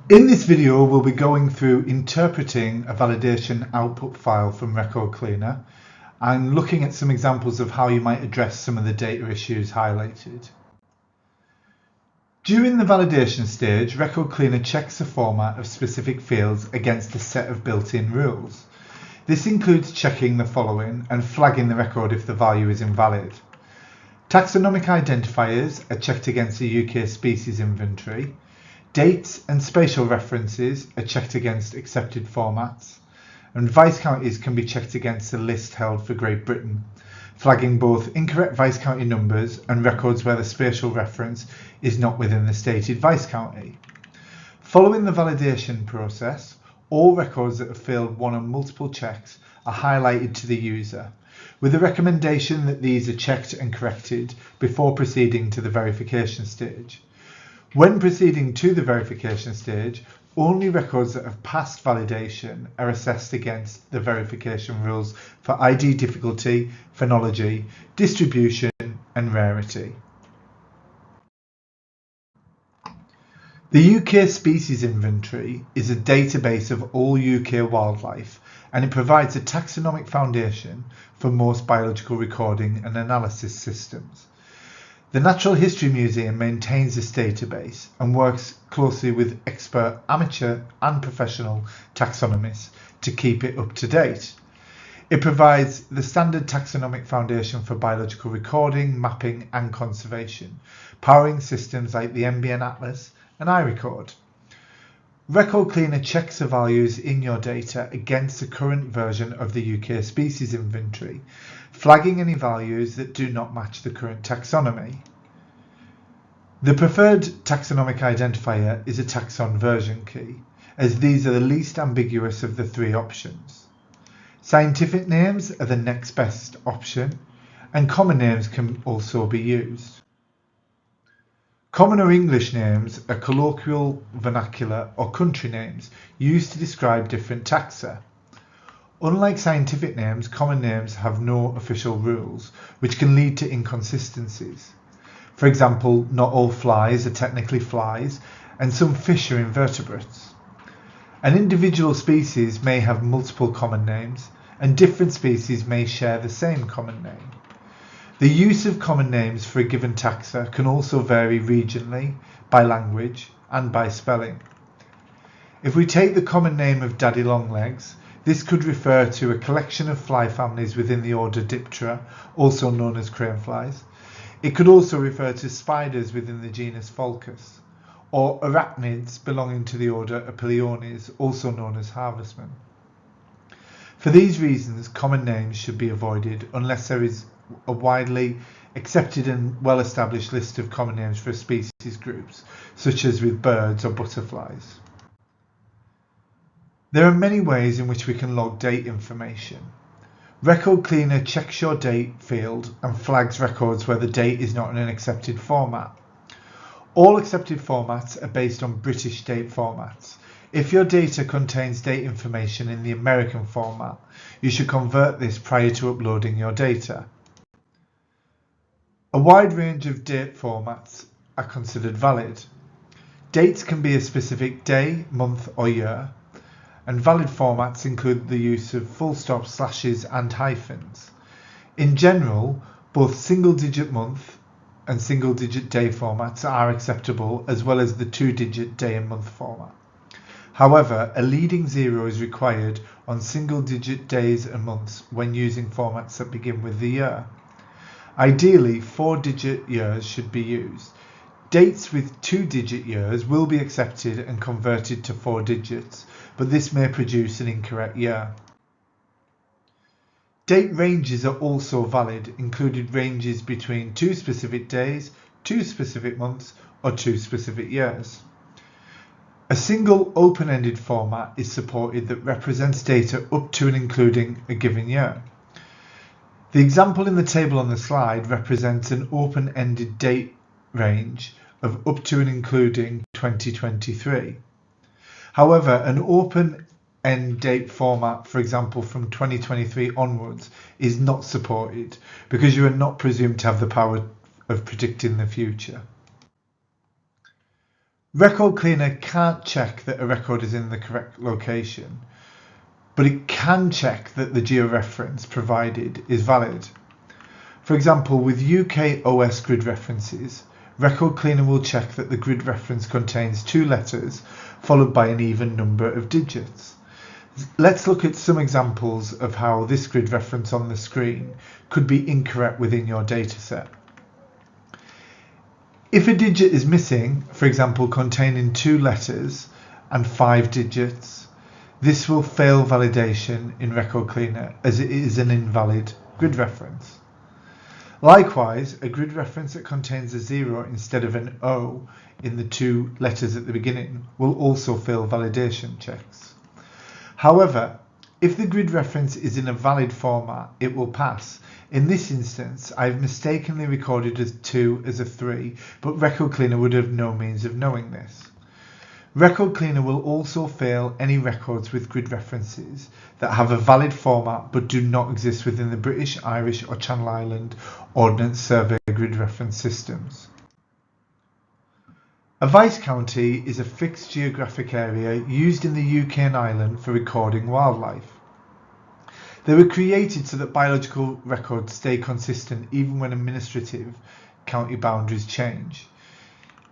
In this video, we'll be going through interpreting a validation output file from Record Cleaner and looking at some examples of how you might address some of the data issues highlighted. During the validation stage, Record Cleaner checks the format of specific fields against a set of built-in rules. This includes checking the following and flagging the record if the value is invalid. Taxonomic identifiers are checked against the UK species inventory. Dates and spatial references are checked against accepted formats, and vice counties can be checked against the list held for Great Britain, flagging both incorrect vice county numbers and records where the spatial reference is not within the stated vice county. Following the validation process, all records that have failed one or multiple checks are highlighted to the user, with the recommendation that these are checked and corrected before proceeding to the verification stage. When proceeding to the verification stage, only records that have passed validation are assessed against the verification rules for ID difficulty, phonology, distribution, and rarity. The UK Species Inventory is a database of all UK wildlife, and it provides a taxonomic foundation for most biological recording and analysis systems. The Natural History Museum maintains this database and works closely with expert, amateur and professional taxonomists to keep it up to date. It provides the standard taxonomic foundation for biological recording, mapping and conservation, powering systems like the NBN Atlas and iRecord. Record Cleaner checks the values in your data against the current version of the UK Species Inventory, flagging any values that do not match the current taxonomy. The preferred taxonomic identifier is a taxon version key, as these are the least ambiguous of the three options. Scientific names are the next best option, and common names can also be used. Common or English names are colloquial, vernacular or country names used to describe different taxa. Unlike scientific names, common names have no official rules, which can lead to inconsistencies. For example, not all flies are technically flies, and some fish are invertebrates. An individual species may have multiple common names, and different species may share the same common name. The use of common names for a given taxa can also vary regionally, by language, and by spelling. If we take the common name of daddy longlegs, this could refer to a collection of fly families within the order Defra, also known as craneflies. It could also refer to spiders within the genus Pholcus, or arachnids belonging to the order Apiliones, also known as harvestmen. For these reasons, common names should be avoided unless there is a widely accepted and well-established list of common names for species groups, such as with birds or butterflies. There are many ways in which we can log date information. Record Cleaner checks your date field and flags records where the date is not in an accepted format. All accepted formats are based on British date formats. If your data contains date information in the American format, you should convert this prior to uploading your data. A wide range of date formats are considered valid. Dates can be a specific day, month or year, and valid formats include the use of full stops, slashes and hyphens. In general, both single-digit month and single-digit day formats are acceptable, as well as the two-digit day and month format. However, a leading zero is required on single-digit days and months when using formats that begin with the year. Ideally, 4-digit years should be used. Dates with 2-digit years will be accepted and converted to 4 digits, but this may produce an incorrect year. Date ranges are also valid, including ranges between 2 specific days, 2 specific months, or 2 specific years. A single open-ended format is supported that represents data up to and including a given year. The example in the table on the slide represents an open-ended date range of up to and including 2023. However, an open-end date format, for example from 2023 onwards, is not supported because you are not presumed to have the power of predicting the future. Record Cleaner can't check that a record is in the correct location, but it can check that the georeference provided is valid. For example, with UK OS grid references, Record Cleaner will check that the grid reference contains 2 letters followed by an even number of digits. Let's look at some examples of how this grid reference on the screen could be incorrect within your dataset. If a digit is missing, for example containing 2 letters and 5 digits, this will fail validation in Record Cleaner as it is an invalid grid reference. Likewise, a grid reference that contains a 0 instead of an O in the 2 letters at the beginning will also fail validation checks. However, if the grid reference is in a valid format, it will pass. In this instance, I've mistakenly recorded as 2 as a 3, but Record Cleaner would have no means of knowing this. Record Cleaner will also fail any records with grid references that have a valid format but do not exist within the British, Irish or Channel Island Ordnance Survey grid reference systems. A vice county is a fixed geographic area used in the UK and Ireland for recording wildlife. They were created so that biological records stay consistent even when administrative county boundaries change.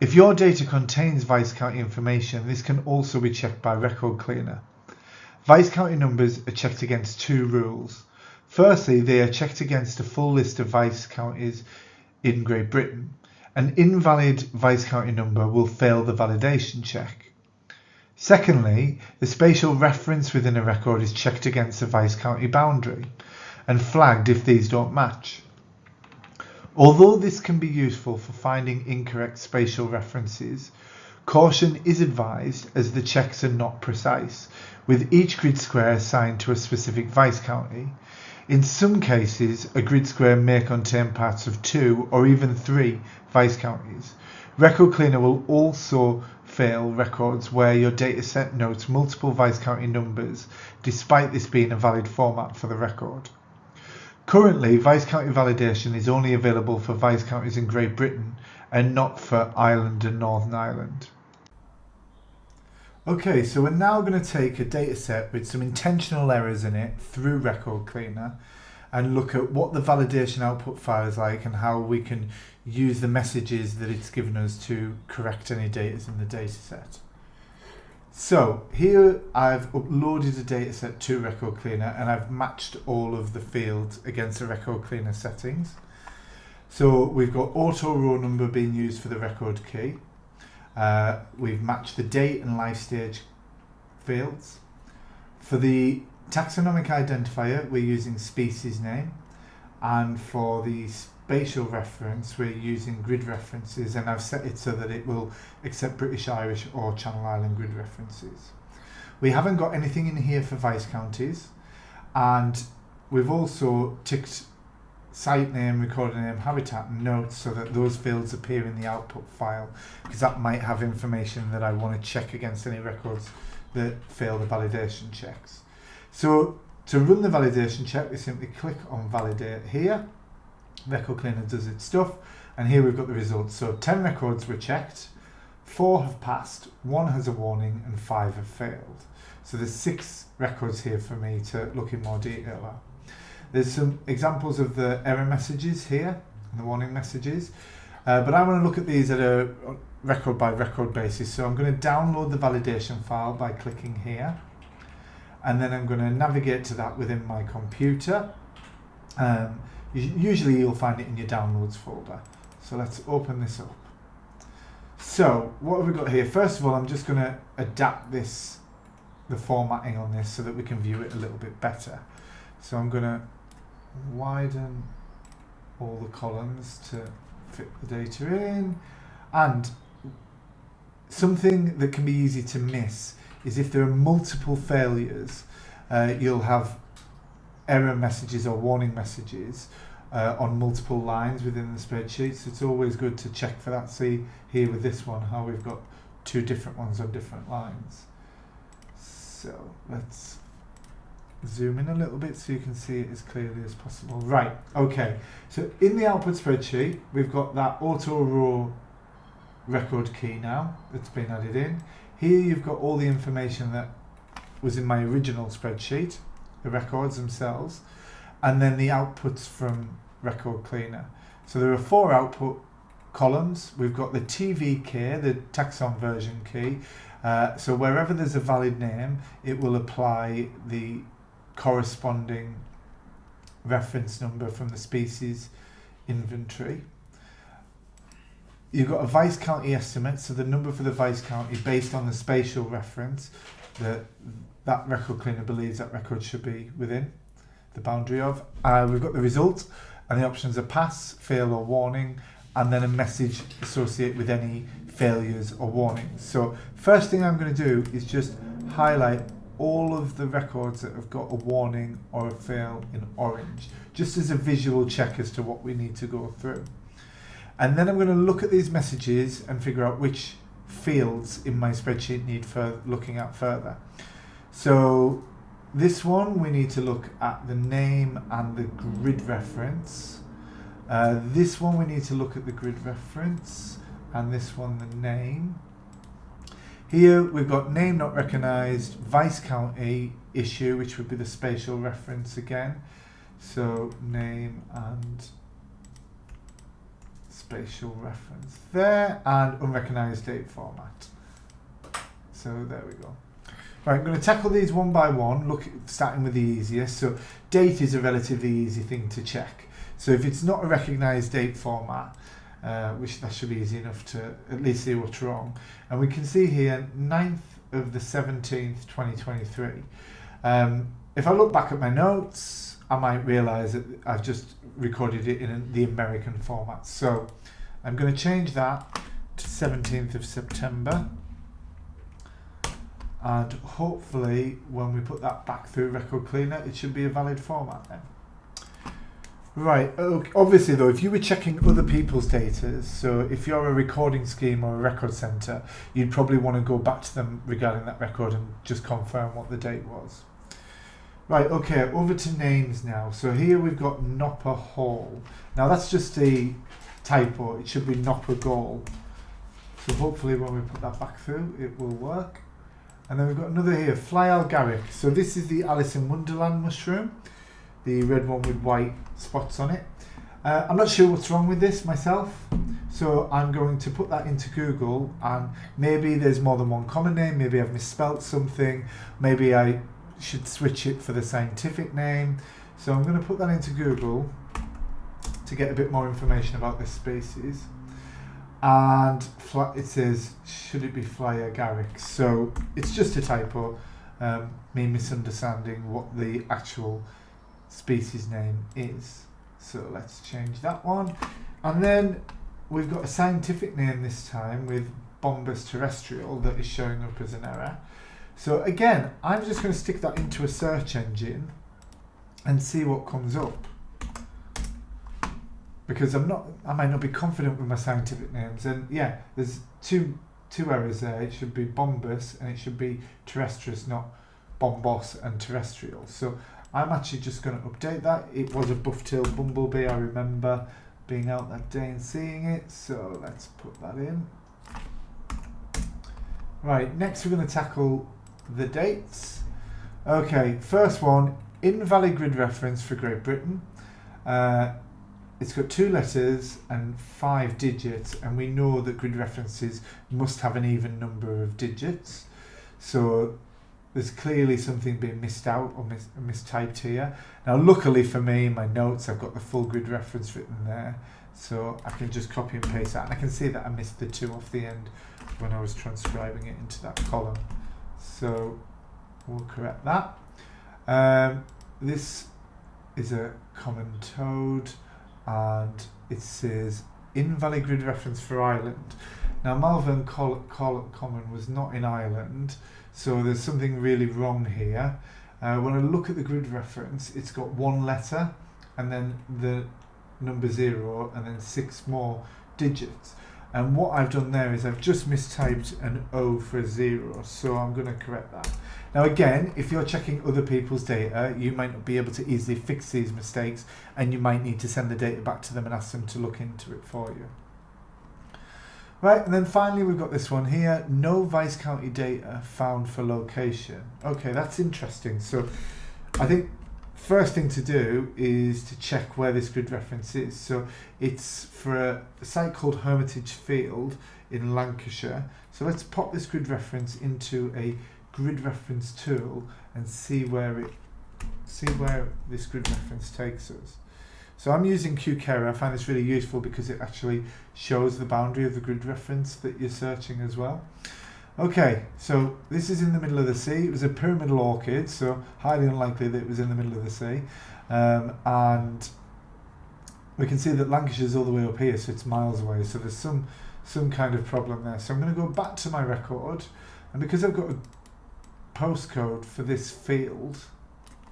If your data contains vice county information, this can also be checked by Record Cleaner. Vice county numbers are checked against 2 rules. Firstly, they are checked against a full list of vice counties in Great Britain. An invalid vice county number will fail the validation check. Secondly, the spatial reference within a record is checked against the vice county boundary and flagged if these don't match. Although this can be useful for finding incorrect spatial references, caution is advised as the checks are not precise, with each grid square assigned to a specific vice county. In some cases, a grid square may contain parts of 2 or even 3 vice counties. Record Cleaner will also fail records where your dataset notes multiple vice county numbers, despite this being a valid format for the record. Currently, vice county validation is only available for vice counties in Great Britain and not for Ireland and Northern Ireland. Okay, so we're now going to take a dataset with some intentional errors in it through Record Cleaner and look at what the validation output file is like and how we can use the messages that it's given us to correct any data in the dataset. So here I've uploaded a dataset to Record Cleaner and I've matched all of the fields against the Record Cleaner settings. So we've got auto row number being used for the record key. We've matched the date and life stage fields. For the taxonomic identifier, we're using species name, and for the spatial reference, we're using grid references, and I've set it so that it will accept British, Irish or Channel Island grid references. We haven't got anything in here for vice counties, and we've also ticked site name, recording name, habitat and notes so that those fields appear in the output file, because that might have information that I want to check against any records that fail the validation checks. So to run the validation check, we simply click on validate here. Record Cleaner does its stuff, and here we've got the results. So 10 records were checked, 4 have passed, 1 has a warning and 5 have failed. So there's 6 records here for me to look in more detail at. There's some examples of the error messages here and the warning messages, but I want to look at these at a record by record basis. So I'm going to download the validation file by clicking here, and then I'm going to navigate to that within my computer. Usually you'll find it in your downloads folder. So let's open this up. So what have we got here? First of all, I'm just going to adapt the formatting on this so that we can view it a little bit better. So I'm going to widen all the columns to fit the data in, and something that can be easy to miss is if there are multiple failures, you'll have error messages or warning messages on multiple lines within the spreadsheet, so it's always good to check for that. See here with this one how we've got 2 different ones on different lines. So let's zoom in a little bit so you can see it as clearly as possible. Right, okay, so in the output spreadsheet we've got that auto row record key now that's been added in. Here you've got all the information that was in my original spreadsheet, the records themselves, and then the outputs from Record Cleaner. So there are 4 output columns. We've got the TV key, the taxon version key. So wherever there's a valid name, it will apply the corresponding reference number from the species inventory. You've got a vice county estimate, so the number for the vice county based on the spatial reference that Record Cleaner believes that record should be within the boundary of. We've got the result, and the options are pass, fail or warning, and then a message associated with any failures or warnings. So first thing I'm going to do is just highlight all of the records that have got a warning or a fail in orange, just as a visual check as to what we need to go through. And then I'm going to look at these messages and figure out which fields in my spreadsheet need for looking at further. So this one we need to look at the name and the grid reference. This one we need to look at the grid reference, and this one the name. Here we've got name not recognised, vice county issue, which would be the spatial reference again. So name and spatial reference there, and unrecognised date format. So there we go. Right, I'm going to tackle these one by one, starting with the easiest. So date is a relatively easy thing to check. So if it's not a recognised date format, which that should be easy enough to at least see what's wrong. And we can see here 9th of the 17th 2023. If I look back at my notes, I might realise that I've just recorded it in the American format. So I'm going to change that to 17th of September. And hopefully when we put that back through Record Cleaner, it should be a valid format then. Right, obviously though, if you were checking other people's data, so if you're a recording scheme or a record centre, you'd probably want to go back to them regarding that record and just confirm what the date was. Right, okay, over to names now. So here we've got Nopper Hall. Now that's just a typo, it should be Nopper Gall. So hopefully when we put that back through, it will work. And then we've got another here, Fly Algaric. So this is the Alice in Wonderland mushroom, the red one with white spots on it. I'm not sure what's wrong with this myself, so I'm going to put that into Google, and maybe there's more than one common name, maybe I've misspelt something, maybe I should switch it for the scientific name. So I'm going to put that into Google to get a bit more information about this species. And it says, should it be Fly Agaric? So it's just a typo, me misunderstanding what the actual species name is. So let's change that one. And then we've got a scientific name this time with Bombus terrestrial that is showing up as an error. So again, I'm just going to stick that into a search engine and see what comes up, because I might not be confident with my scientific names. And yeah, there's two errors there. It should be Bombus and it should be terrestrius, not Bombos and terrestrial. So I'm actually just going to update that. It was a buff-tailed bumblebee. I remember being out that day and seeing it. So let's put that in. Right, next we're going to tackle the dates. Okay, first one, invalid grid reference for Great Britain. It's got 2 letters and 5 digits, and we know that grid references must have an even number of digits. So there's clearly something being missed out or mistyped here. Now luckily for me, in my notes, I've got the full grid reference written there, so I can just copy and paste that, and I can see that I missed the 2 off the end when I was transcribing it into that column. So we'll correct that. This is a common toad, and it says invalid grid reference for Ireland. Now Malvern Common was not in Ireland, so there's something really wrong here. When I look at the grid reference, it's got 1 letter and then the number 0 and then 6 more digits. And what I've done there is I've just mistyped an O for a 0, so I'm going to correct that. Now again, if you're checking other people's data, you might not be able to easily fix these mistakes, and you might need to send the data back to them and ask them to look into it for you. Right, and then finally we've got this one here, no Vice County data found for location. Okay, that's interesting. So I think first thing to do is to check where this grid reference is. So it's for a site called Hermitage Field in Lancashire. So let's pop this grid reference into a grid reference tool and see where this grid reference takes us. So I'm using QCarer. I find this really useful because it actually shows the boundary of the grid reference that you're searching as well. Okay, so this is in the middle of the sea. It was a pyramidal orchid, so highly unlikely that it was in the middle of the sea. And we can see that Lancashire's all the way up here, so it's miles away. So there's some kind of problem there. So I'm going to go back to my record, and because I've got a postcode for this field,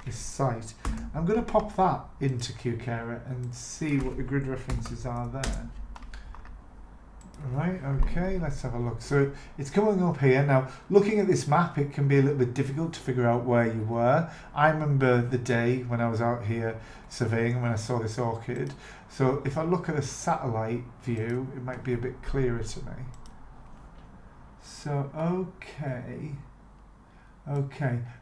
this site, I'm going to pop that into QCarer and see what the grid references are there. Right, okay, let's have a look. So it's coming up here. Now, looking at this map, it can be a little bit difficult to figure out where you were. I remember the day when I was out here surveying when I saw this orchid. So if I look at a satellite view, it might be a bit clearer to me. So, okay,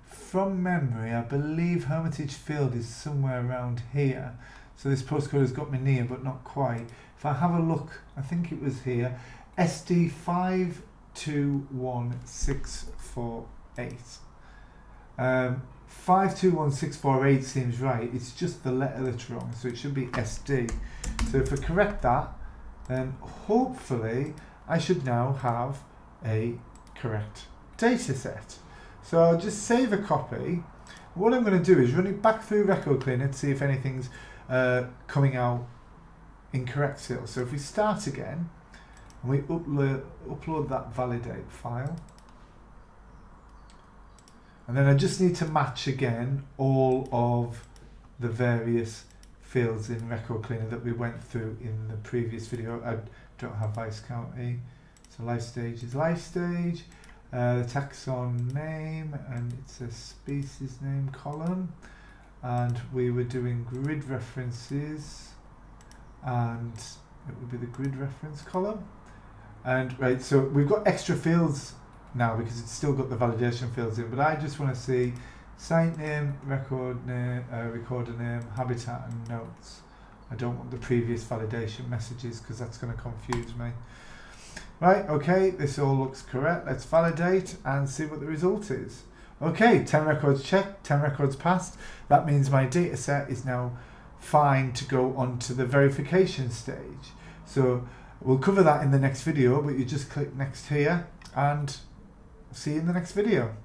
from memory, I believe Hermitage Field is somewhere around here. So this postcode has got me near, but not quite. If I have a look, I think it was here, SD 521648. 521648 seems right. It's just the letter that's wrong, so it should be SD. So if I correct that, then hopefully I should now have a correct data set. So I'll just save a copy. What I'm going to do is run it back through Record Cleaner to see if anything's coming out incorrect still. So if we start again and we upload that validate file, and then I just need to match again all of the various fields in Record Cleaner that we went through in the previous video. I don't have Vice County, so life stage is life stage. The taxon name, and it's a species name column, and we were doing grid references, and it would be the grid reference column. And right, so we've got extra fields now because it's still got the validation fields in, but I just want to see site name, record name, recorder name, habitat, and notes. I don't want the previous validation messages because that's going to confuse me. Right, okay, this all looks correct. Let's validate and see what the result is. Okay, 10 records checked, 10 records passed. That means my data set is now fine to go on to the verification stage. So we'll cover that in the next video, but you just click next here and see you in the next video.